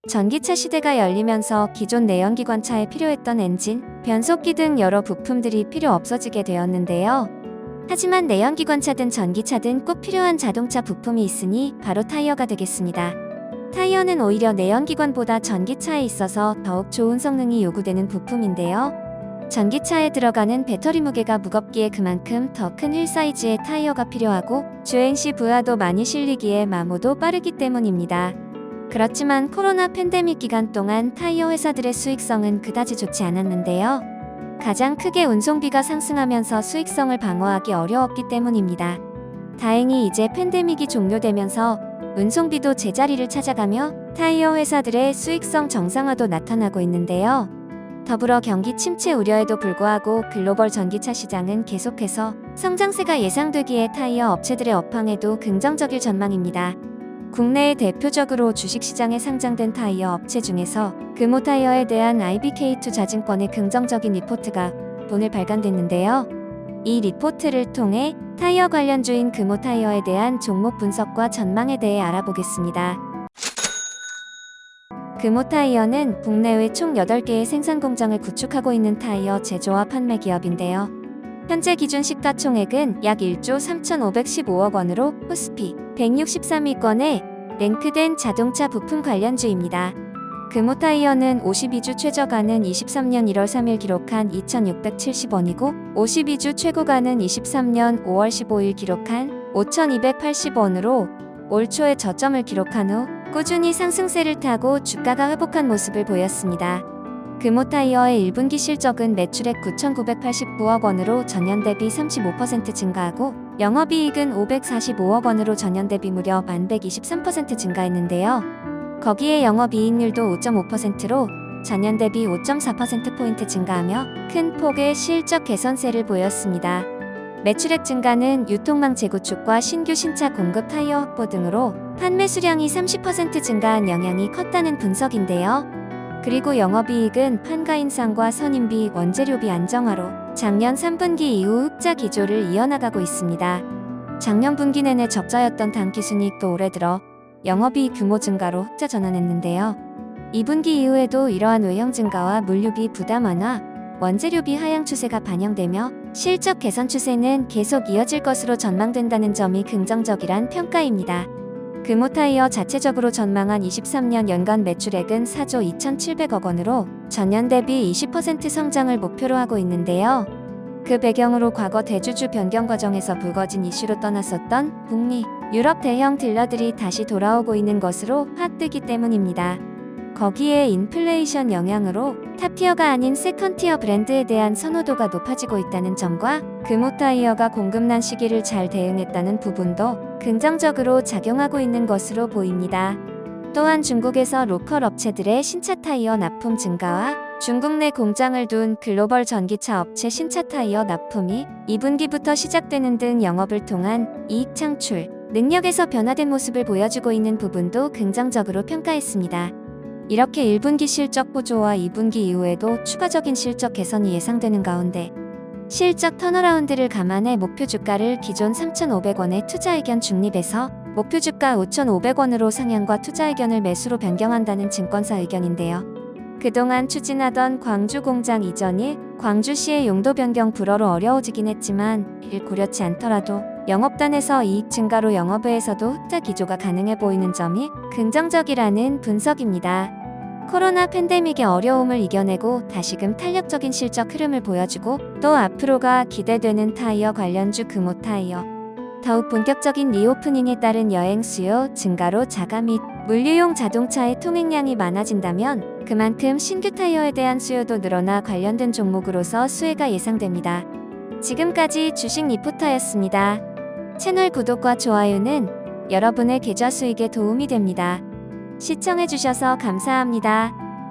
전기차 시대가 열리면서 기존 내연기관차에 필요했던 엔진, 변속기 등 여러 부품들이 필요 없어지게 되었는데요. 하지만 내연기관차든 전기차든 꼭 필요한 자동차 부품이 있으니 바로 타이어가 되겠습니다. 타이어는 오히려 내연기관보다 전기차에 있어서 더욱 좋은 성능이 요구되는 부품인데요. 전기차에 들어가는 배터리 무게가 무겁기에 그만큼 더 큰 휠 사이즈의 타이어가 필요하고 주행 시 부하도 많이 실리기에 마모도 빠르기 때문입니다. 그렇지만 코로나 팬데믹 기간 동안 타이어 회사들의 수익성은 그다지 좋지 않았는데요. 가장 크게 운송비가 상승하면서 수익성을 방어하기 어려웠기 때문입니다. 다행히 이제 팬데믹이 종료되면서 운송비도 제자리를 찾아가며 타이어 회사들의 수익성 정상화도 나타나고 있는데요. 더불어 경기 침체 우려에도 불구하고 글로벌 전기차 시장은 계속해서 성장세가 예상되기에 타이어 업체들의 업황에도 긍정적일 전망입니다. 국내에 대표적으로 주식시장에 상장된 타이어 업체 중에서 금호타이어에 대한 IBK2 자증권의 긍정적인 리포트가 오늘 발간됐는데요. 이 리포트를 통해 타이어 관련주인 금호타이어에 대한 종목 분석과 전망에 대해 알아보겠습니다. 금호타이어는 국내외 총 8개의 생산 공장을 구축하고 있는 타이어 제조와 판매 기업인데요. 현재 기준 시가총액은 약 1조 3,515억 원으로 코스피 163위권에 랭크된 자동차 부품 관련주입니다. 금호타이어는 52주 최저가는 23년 1월 3일 기록한 2,670원이고 52주 최고가는 23년 5월 15일 기록한 5,280원으로 올 초에 저점을 기록한 후 꾸준히 상승세를 타고 주가가 회복한 모습을 보였습니다. 금호타이어의 1분기 실적은 매출액 9,989억 원으로 전년 대비 35% 증가하고 영업이익은 545억 원으로 전년 대비 무려 1,123% 증가했는데요. 거기에 영업이익률도 5.5%로 전년 대비 5.4%포인트 증가하며 큰 폭의 실적 개선세를 보였습니다. 매출액 증가는 유통망 재구축과 신규 신차 공급 타이어 확보 등으로 판매 수량이 30% 증가한 영향이 컸다는 분석인데요. 그리고 영업이익은 판가 인상과 선임비, 원재료비 안정화로 작년 3분기 이후 흑자 기조를 이어나가고 있습니다. 작년 분기 내내 적자였던 당기순이익도 올해 들어 영업이익 규모 증가로 흑자 전환했는데요. 2분기 이후에도 이러한 외형 증가와 물류비 부담 완화, 원재료비 하향 추세가 반영되며 실적 개선 추세는 계속 이어질 것으로 전망된다는 점이 긍정적이란 평가입니다. 금호타이어 자체적으로 전망한 23년 연간 매출액은 4조 2,700억 원으로 전년 대비 20% 성장을 목표로 하고 있는데요. 그 배경으로 과거 대주주 변경 과정에서 불거진 이슈로 떠났었던 북미, 유럽 대형 딜러들이 다시 돌아오고 있는 것으로 파악되기 때문입니다. 거기에 인플레이션 영향으로 탑티어가 아닌 세컨티어 브랜드에 대한 선호도가 높아지고 있다는 점과 금호타이어가 공급난 시기를 잘 대응했다는 부분도 긍정적으로 작용하고 있는 것으로 보입니다. 또한 중국에서 로컬 업체들의 신차 타이어 납품 증가와 중국 내 공장을 둔 글로벌 전기차 업체 신차 타이어 납품이 2분기부터 시작되는 등 영업을 통한 이익 창출, 능력에서 변화된 모습을 보여주고 있는 부분도 긍정적으로 평가했습니다. 이렇게 1분기 실적 호조와 2분기 이후에도 추가적인 실적 개선이 예상되는 가운데 실적 턴어라운드를 감안해 목표 주가를 기존 3,500원의 투자 의견 중립에서 목표 주가 5,500원으로 상향과 투자 의견을 매수로 변경한다는 증권사 의견인데요. 그동안 추진하던 광주 공장 이전이 광주시의 용도 변경 불허로 어려워지긴 했지만 이를 고려치 않더라도 영업단에서 이익 증가로 영업외에서도 흑자 기조가 가능해 보이는 점이 긍정적이라는 분석입니다. 코로나 팬데믹의 어려움을 이겨내고 다시금 탄력적인 실적 흐름을 보여주고 또 앞으로가 기대되는 타이어 관련주 금호타이어. 더욱 본격적인 리오프닝에 따른 여행 수요 증가로 자가 및 물류용 자동차의 통행량이 많아진다면 그만큼 신규 타이어에 대한 수요도 늘어나 관련된 종목으로서 수혜가 예상됩니다. 지금까지 주식 리포터였습니다. 채널 구독과 좋아요는 여러분의 계좌 수익에 도움이 됩니다. 시청해주셔서 감사합니다.